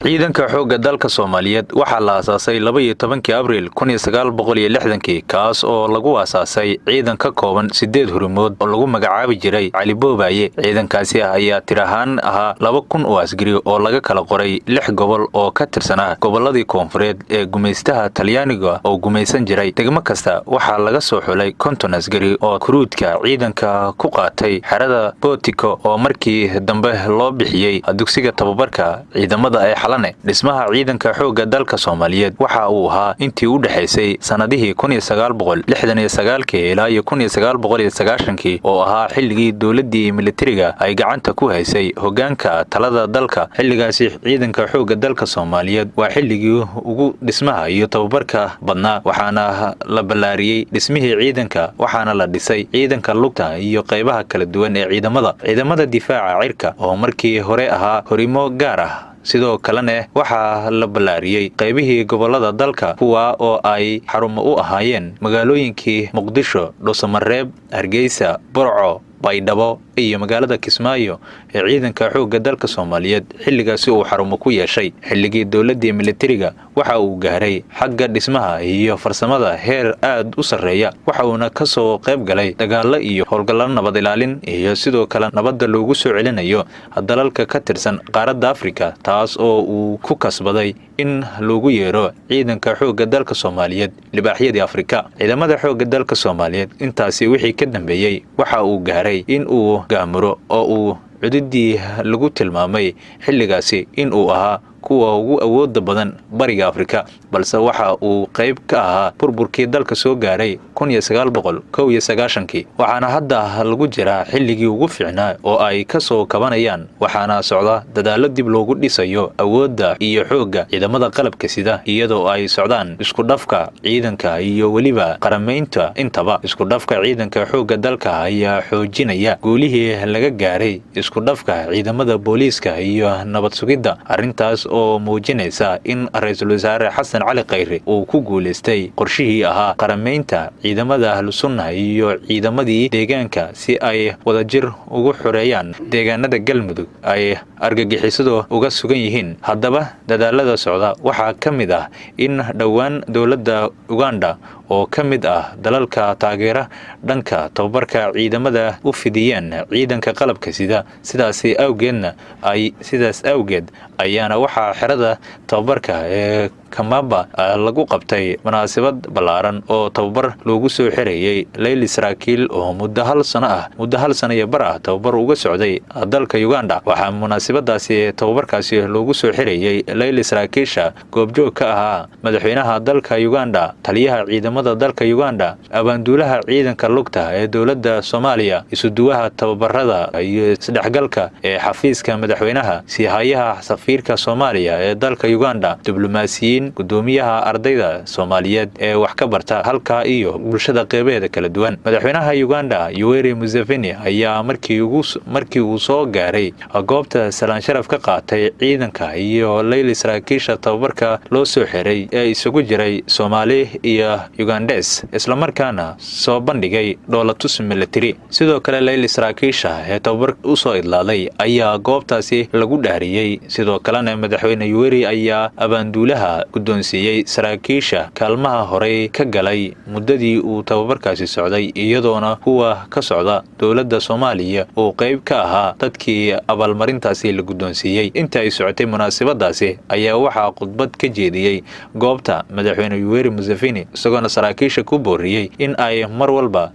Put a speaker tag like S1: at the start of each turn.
S1: ciidanka xoogga dalka Soomaaliyeed waxaa la aasaasay 12 Abriil 1960 kaas oo lagu aasaasay ciidan ka kooban 8 hurimood oo lagu magacaabi jiray Cali Boobaye. ciidankaasi ayaa tir ahaan ahaa 2000 oo askari oo laga kala qoray 6 gobol oo ka tirsanaa goboladii koonfureed ee gumaystaha Talyaaniga oo gumaysan jiray. degmo kasta waxaa laga soo xulay 50 askari oo kuruudka ciidanka ku qaatay xerada Botico oo markii dambe loo bixiyay dugsiga tababarka ciidamada ay dhismaha ciidanka xoogga dalka Soomaaliyeed waxa uu ahaa intii u dhaxaysay sanadihii 1969 ilaa 1990 oo ahaa xilligii dawladii militariga ay gacanta ku haysay hoggaanka talada dalka. xilligaasi ciidanka xoogga dalka Soomaaliyeed waa xilligii ugu dhismaha iyo tababarka badnaa, waxaana la ballaariyay dhismihii ciidanka, waxaana la dhisay ciidanka lugta iyo qaybaha kala duwan ee ciidamada difaaca cirka oo markii hore ahaa horimo gaar ah. sidoo kalena waxaa la ballaariyay qaybihii gobolada dalka kuwa oo ay xarumo u ahaayeen magaalooyinkii Muqdisho, Dhuusamareeb, Hargeysa, Burco, Baydhabo iyo magaalada Kismaayo ee ciidanka xoogga dalka Soomaaliyeed xilligaasi uu xarumo ku yeeshay. xilligii dawladii militariga waxa uu gaaray xagga dhismaha iyo farsamada heer aad u sareeya, waxa uuna ka soo qayb galay dagaalo iyo howlgallo nabad ilaalin iyo sidoo kale nabadda loogu soo celinayo dalalka ka tirsan qaaradda Afrika, taas oo uu ku kasbaday in loogu yeero ciidanka xoogga dalka Soomaaliyeed libaaxyadii Afrika. ciidamada xoogga dalka Soomaaliyeed intaasi wixii ka dambeeyay waxa uu gaaray in uu gaamuro oo uu cududii lagu tilmaamay xilligaasi in uu ahaa kuwa ugu awoodda badan bariga Afrika, balse waxa uu qayb ka ahaa burburkii dalka soo gaaray 1991. waxaana hadda lagu jiraa xilligii ugu fiicnaa oo ay ka soo kabanayaan, waxaana socda dadaalo dib loogu dhisayo awoodda iyo xoogga ciidamada qalabka sida, iyadoo ay socdaan isku dhafka ciidanka iyo weliba qaramaynta intaba. isku dhafka ciidanka xoogga dalka ayaa xoojinaya guulihii laga gaaray isku dhafka ciidamada booliiska iyo nabad sugidda. arrintaas oo muujinaysa in ra'iisul wasaare Xasan Cali Khayre uu ku guuleystay qorshihii ahaa qaramaynta ciidamada Ahlusunnah iyo ciidamadii deegaanka si ay wadajir ugu xoreeyaan deegaanada Galmudug ay argagixisadu uga sugan yihiin. haddaba dadaalada socda waxaa ka mid ah in dhowaan dawladda Uganda oo ka mid ah dalalka taageera dhanka tababarka ciidamada u fidiyeen ciidanka qalabka sida. sidaas awgeed ayaana waxaa xerada tababarka ee Kamaba lagu qabtay munaasabad ballaaran oo tababar loogu soo xirayay Layli Saraakiil oo muddo hal sano iyo bar ah tababar uga socday dalka Uganda. waxaa munaasabadaasi tababarkaasi loogu soo xirayay Layli Saraakiisha goobjoog ka ahaa madaxweynaha dalka Uganda, taliyaha ciidamada dalka Uganda, abaanduulaha ciidanka lugta ee dawladda Soomaaliya, isuduwaha tababarada iyo isdhexgalka ee xafiiska madaxweynaha, siihayaha safiirka Soomaaliya ee dalka Uganda, diblomaasiyiin, gudoomiyaha ardayda Soomaaliyeed ee wax ka barta halka iyo bulshada qeybaheeda kala duwan. madaxweynaha Uganda Yoweri Museveni ayaa markii uu soo gaaray goobta salaan sharaf ka qaatay ciidanka iyo Layli Saraakiisha tababarka loo soo xiray ee isugu jiray Soomaali iyo Ugandes, isla markaana soo bandhigay dhoolatus military. sidoo kale Layli Saraakiisha ee tababar u soo idlaaday ayaa goobtaasi lagu dhaariyay. sidoo kalena madaxweyne Yoweri ayaa abaanduulaha guddoonsiiyay saraakiisha kaalmaha horey ka galay muddadii uu tababarkaasi socday, iyadoona kuwa ka socda dawladda Soomaaliya uu qayb ka ahaa dadkii abaalmarintaasi la guddoonsiiyay. inta ay socotay munaasabadaasi ayaa waxaa khudbad ka jeediyay goobta madaxweyne Yoweri Museveni, isagoona saraakiisha ku booriyay in ay mar walba